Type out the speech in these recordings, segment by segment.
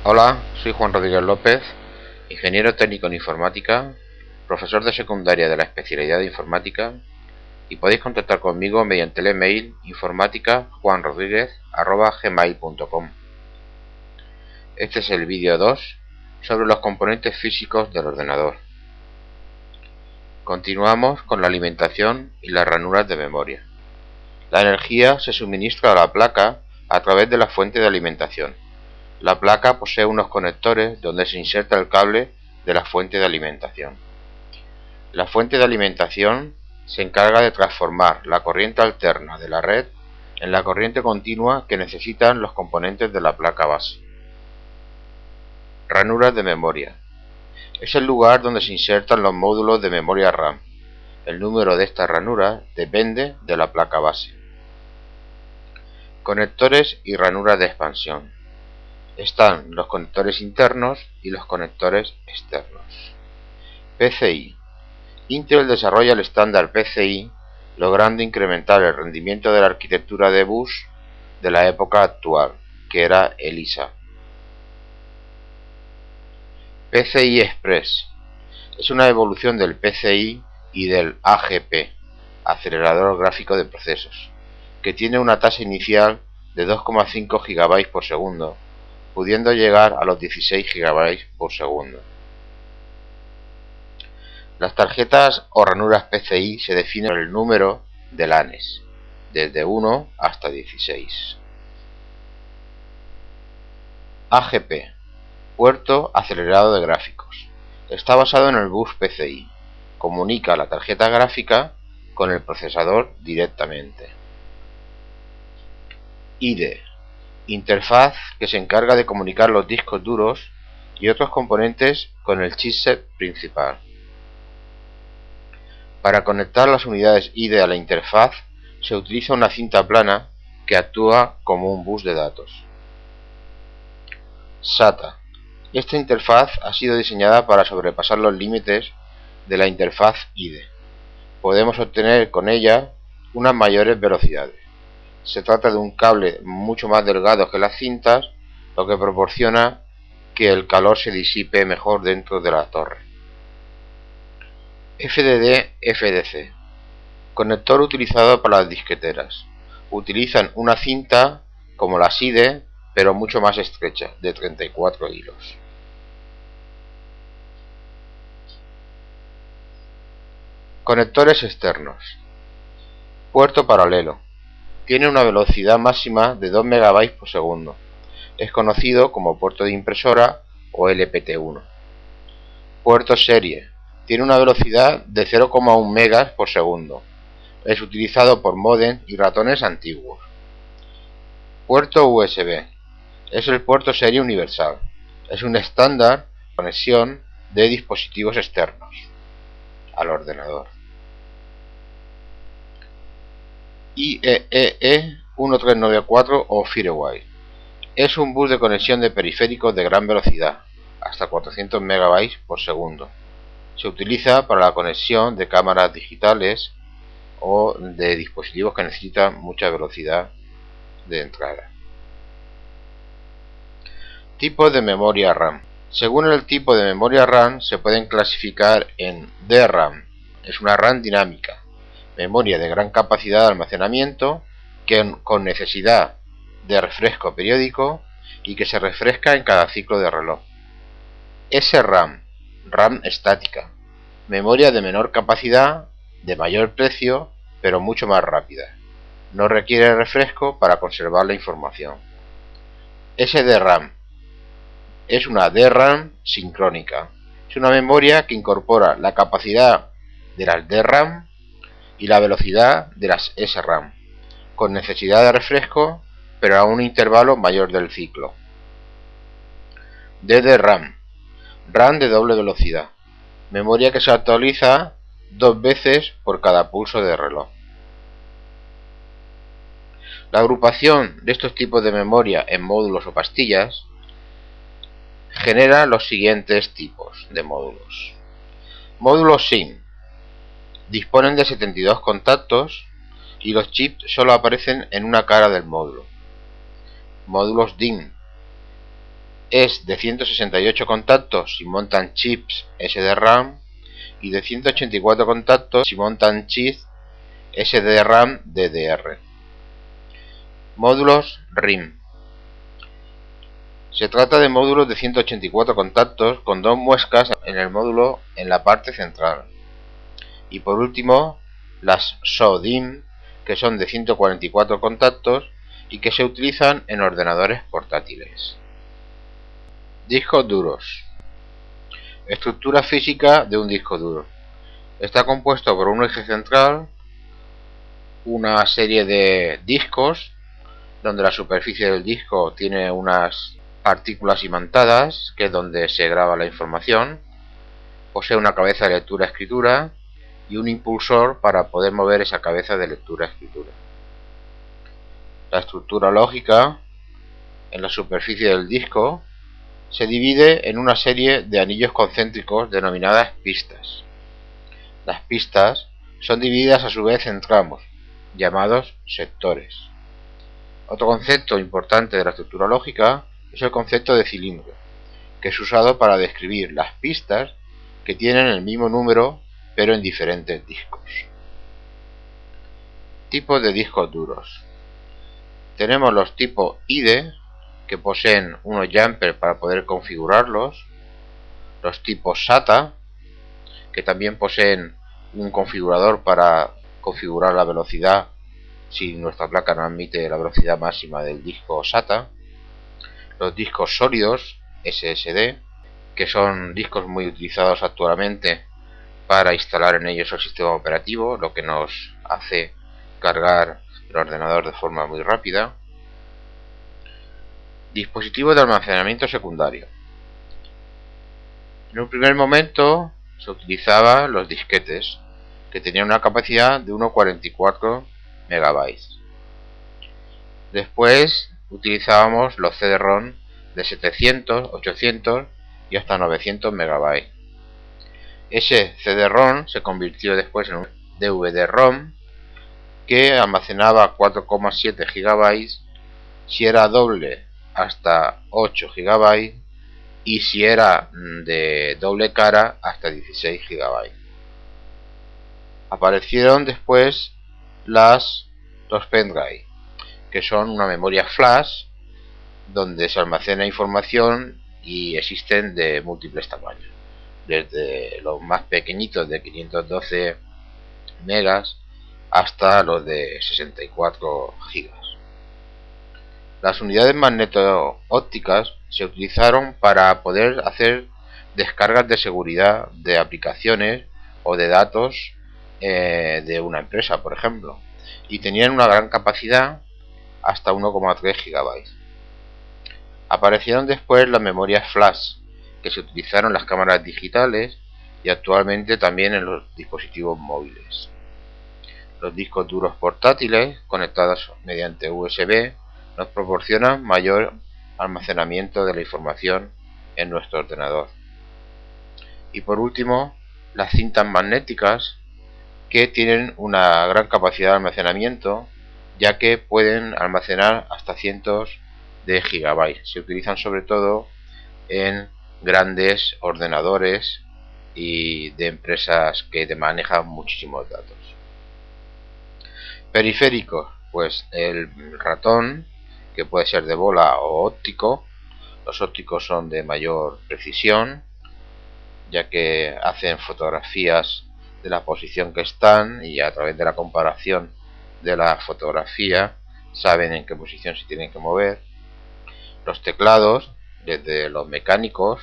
Hola, soy Juan Rodríguez López, ingeniero técnico en informática, profesor de secundaria de la especialidad de informática, y podéis contactar conmigo mediante el email informática.juanrodriguez@gmail.com. Este es el vídeo 2 sobre los componentes físicos del ordenador. Continuamos con la alimentación y las ranuras de memoria. La energía se suministra a la placa a través de la fuente de alimentación. La placa posee unos conectores donde se inserta el cable de la fuente de alimentación. La fuente de alimentación se encarga de transformar la corriente alterna de la red en la corriente continua que necesitan los componentes de la placa base. Ranuras de memoria. Es el lugar donde se insertan los módulos de memoria RAM. El número de estas ranuras depende de la placa base. Conectores y ranuras de expansión. Están los conectores internos y los conectores externos. PCI. Intel desarrolla el estándar PCI, logrando incrementar el rendimiento de la arquitectura de bus de la época actual, que era ELISA. PCI Express. Es una evolución del PCI y del AGP, acelerador gráfico de procesos, que tiene una tasa inicial de 2,5 GB por segundo, pudiendo llegar a los 16 GB por segundo. Las tarjetas o ranuras PCI se definen por el número de lanes, desde 1 hasta 16. AGP, puerto acelerado de gráficos. Está basado en el bus PCI. Comunica la tarjeta gráfica con el procesador directamente. IDE, interfaz que se encarga de comunicar los discos duros y otros componentes con el chipset principal. Para conectar las unidades IDE a la interfaz se utiliza una cinta plana que actúa como un bus de datos. SATA. Esta interfaz ha sido diseñada para sobrepasar los límites de la interfaz IDE. Podemos obtener con ella unas mayores velocidades. Se trata de un cable mucho más delgado que las cintas, lo que proporciona que el calor se disipe mejor dentro de la torre. FDD-FDC. Conector utilizado para las disqueteras. Utilizan una cinta como las IDE, pero mucho más estrecha, de 34 hilos. Conectores externos. Puerto paralelo. Tiene una velocidad máxima de 2 MB por segundo. Es conocido como puerto de impresora o LPT1. Puerto serie. Tiene una velocidad de 0,1 MB por segundo. Es utilizado por módem y ratones antiguos. Puerto USB. Es el puerto serie universal. Es un estándar de conexión de dispositivos externos al ordenador. IEEE 1394 o Firewire. Es un bus de conexión de periféricos de gran velocidad, hasta 400 MB por segundo. Se utiliza para la conexión de cámaras digitales o de dispositivos que necesitan mucha velocidad de entrada. Tipos de memoria RAM. Según el tipo de memoria RAM se pueden clasificar en DRAM, es una RAM dinámica, memoria de gran capacidad de almacenamiento con necesidad de refresco periódico y que se refresca en cada ciclo de reloj. SRAM, RAM estática, memoria de menor capacidad, de mayor precio, pero mucho más rápida. No requiere refresco para conservar la información. SDRAM es una DRAM sincrónica. Es una memoria que incorpora la capacidad de las DRAM y la velocidad de las SRAM, con necesidad de refresco, pero a un intervalo mayor del ciclo. DDRAM, RAM de doble velocidad, memoria que se actualiza 2 veces por cada pulso de reloj. La agrupación de estos tipos de memoria en módulos o pastillas genera los siguientes tipos de módulos. Módulos SIM. Disponen de 72 contactos y los chips solo aparecen en una cara del módulo. Módulos DIMM. es de 168 contactos si montan chips SDRAM y de 184 contactos si montan chips SDRAM DDR. Módulos RIM. Se trata de módulos de 184 contactos con dos muescas en el módulo en la parte central. Y por último, las SO-DIMM, que son de 144 contactos y que se utilizan en ordenadores portátiles. Discos duros. Estructura física de un disco duro. Está compuesto por un eje central, una serie de discos, donde la superficie del disco tiene unas partículas imantadas, que es donde se graba la información. Posee una cabeza de lectura-escritura y un impulsor para poder mover esa cabeza de lectura-escritura. La estructura lógica en la superficie del disco se divide en una serie de anillos concéntricos denominadas pistas. Las pistas son divididas a su vez en tramos, llamados sectores. Otro concepto importante de la estructura lógica es el concepto de cilindro, que es usado para describir las pistas que tienen el mismo número pero en diferentes discos. Tipos de discos duros. Tenemos los tipos IDE, que poseen unos jumpers para poder configurarlos, los tipos SATA, que también poseen un configurador para configurar la velocidad si nuestra placa no admite la velocidad máxima del disco SATA, los discos sólidos SSD, que son discos muy utilizados actualmente para instalar en ellos el sistema operativo, lo que nos hace cargar el ordenador de forma muy rápida. Dispositivos de almacenamiento secundario. En un primer momento se utilizaban los disquetes, que tenían una capacidad de 1,44 MB. Después utilizábamos los CD-ROM de 700, 800 y hasta 900 MB. Ese CD-ROM se convirtió después en un DVD-ROM que almacenaba 4,7 GB, si era doble hasta 8 GB y si era de doble cara hasta 16 GB. Aparecieron después los pendrive, que son una memoria flash donde se almacena información y existen de múltiples tamaños, desde los más pequeñitos de 512 megas hasta los de 64 gigas. Las unidades magneto-ópticas se utilizaron para poder hacer descargas de seguridad de aplicaciones o de datos de una empresa, por ejemplo, y tenían una gran capacidad, hasta 1,3 GB. Aparecieron después las memorias flash, que se utilizaron en las cámaras digitales y actualmente también en los dispositivos móviles. Los discos duros portátiles conectados mediante USB nos proporcionan mayor almacenamiento de la información en nuestro ordenador. Y por último, las cintas magnéticas, que tienen una gran capacidad de almacenamiento, ya que pueden almacenar hasta cientos de gigabytes. Se utilizan sobre todo en grandes ordenadores y de empresas que manejan muchísimos datos. Periféricos, pues el ratón, que puede ser de bola o óptico. Los ópticos son de mayor precisión, ya que hacen fotografías de la posición que están y a través de la comparación de la fotografía saben en qué posición se tienen que mover. Los teclados, desde los mecánicos,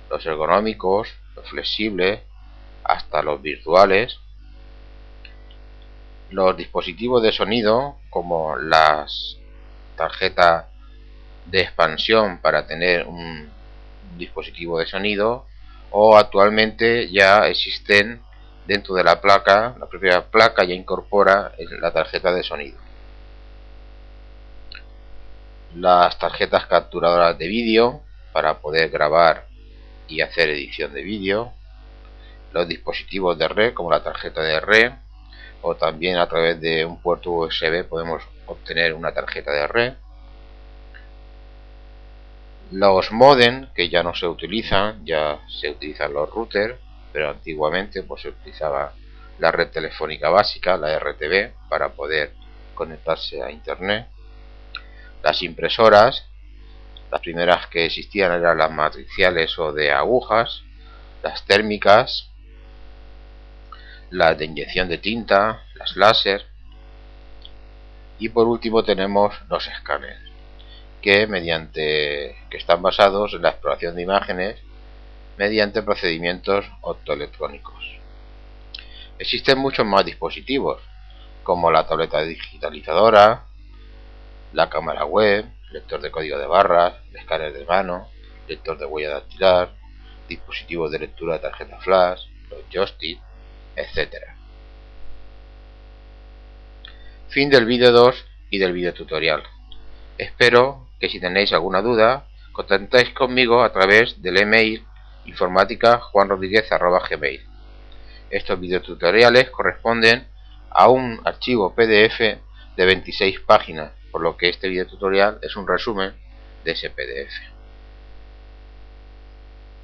los ergonómicos, los flexibles, hasta los virtuales. Los dispositivos de sonido, como las tarjetas de expansión para tener un dispositivo de sonido, o actualmente ya existen dentro de la placa, la propia placa ya incorpora la tarjeta de sonido. Las tarjetas capturadoras de vídeo para poder grabar y hacer edición de vídeo, los dispositivos de red como la tarjeta de red, o también a través de un puerto USB podemos obtener una tarjeta de red. Los modem, que ya no se utilizan, ya se utilizan los routers, pero antiguamente pues se utilizaba la red telefónica básica, la RTB, para poder conectarse a internet. Las impresoras, las primeras que existían eran las matriciales o de agujas, las térmicas, las de inyección de tinta, las láser, y por último tenemos los escáneres, que están basados en la exploración de imágenes mediante procedimientos optoelectrónicos. Existen muchos más dispositivos, como la tableta digitalizadora, la cámara web, lector de código de barras, escáner de mano, lector de huella dactilar, dispositivos de lectura de tarjeta flash, los joysticks, etc. Fin del vídeo 2 y del vídeo tutorial. Espero que si tenéis alguna duda, contactéis conmigo a través del email informática.juanrodriguez@gmail. Estos videotutoriales corresponden a un archivo PDF de 26 páginas, por lo que este videotutorial es un resumen de ese PDF.